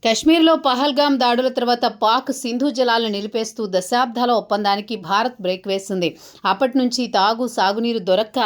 కశ్మీర్లో పహల్గామ్ దాడుల తర్వాత పాక్ సింధు జలాలను నిలిపేస్తూ దశాబ్దాల ఒప్పందానికి భారత్ బ్రేక్ వేసింది. అప్పటి నుంచి సాగునీరు దొరక్క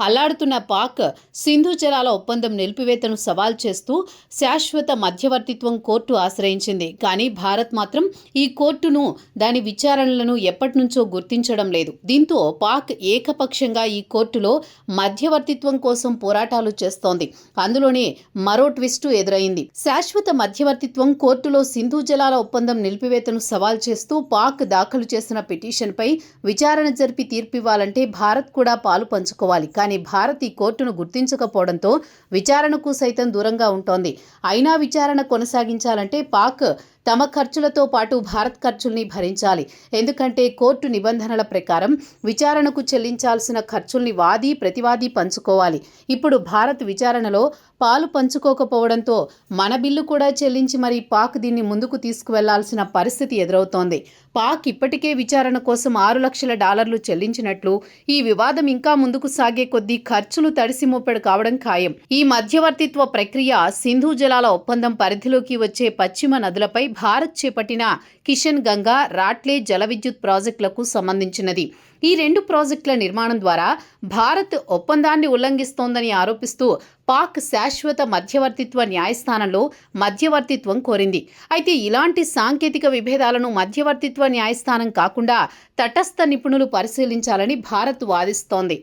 అల్లాడుతున్న పాక్ సింధు జలాల ఒప్పందం నిలిపివేతను సవాల్ చేస్తూ శాశ్వత మధ్యవర్తిత్వం కోర్టు ఆశ్రయించింది. కానీ భారత్ మాత్రం ఈ కోర్టును, దాని విచారణలను ఎప్పటి నుంచో గుర్తించడం లేదు. దీంతో పాక్ ఏకపక్షంగా ఈ కోర్టులో మధ్యవర్తిత్వం కోసం పోరాటాలు చేస్తోంది. అందులోనే మరో ట్విస్టు ఎదురైంది. శాశ్వత మధ్యవర్తిత్వం కోర్టులో సింధు జలాల ఒప్పందం నిలిపివేతను సవాల్ చేస్తూ పాక్ దాఖలు చేసిన పిటిషన్పై విచారణ జరిపి తీర్పివ్వాలంటే భారత్ కూడా పాలు పంచుకోవాలి. కానీ భారత్ ఈ కోర్టును గుర్తించకపోవడంతో విచారణకు సైతం దూరంగా ఉంటోంది. అయినా విచారణ కొనసాగించాలంటే పాక్ తమ ఖర్చులతో పాటు భారత్ ఖర్చుల్ని భరించాలి. ఎందుకంటే కోర్టు నిబంధనల ప్రకారం విచారణకు చెల్లించాల్సిన ఖర్చుల్ని వాది ప్రతివాది పంచుకోవాలి. ఇప్పుడు భారత్ విచారణలో పాలు పంచుకోకపోవడంతో మన బిల్లు కూడా చెల్లించి మరి పాక్ దీన్ని ముందుకు తీసుకువెళ్లాల్సిన పరిస్థితి ఎదురవుతోంది. పాక్ ఇప్పటికే విచారణ కోసం $6 లక్షల చెల్లించినట్లు, ఈ వివాదం ఇంకా ముందుకు సాగే కొద్దీ ఖర్చులు తడిసి మోపెడు కావడం ఖాయం. ఈ మధ్యవర్తిత్వ ప్రక్రియ సింధు జలాల ఒప్పందం పరిధిలోకి వచ్చే పశ్చిమ నదులపై భారత్ చేపట్టిన కిషన్ గంగా, రాట్లే జల విద్యుత్ ప్రాజెక్టులకు సంబంధించినది. ఈ 2 ప్రాజెక్టుల నిర్మాణం ద్వారా భారత్ ఒప్పందాన్ని ఉల్లంఘిస్తోందని ఆరోపిస్తూ పాక్ శాశ్వత మధ్యవర్తిత్వ న్యాయస్థానంలో మధ్యవర్తిత్వం కోరింది. అయితే ఇలాంటి సాంకేతిక విభేదాలను మధ్యవర్తిత్వ న్యాయస్థానం కాకుండా తటస్థ నిపుణులు పరిశీలించాలని భారత్ వాదిస్తోంది.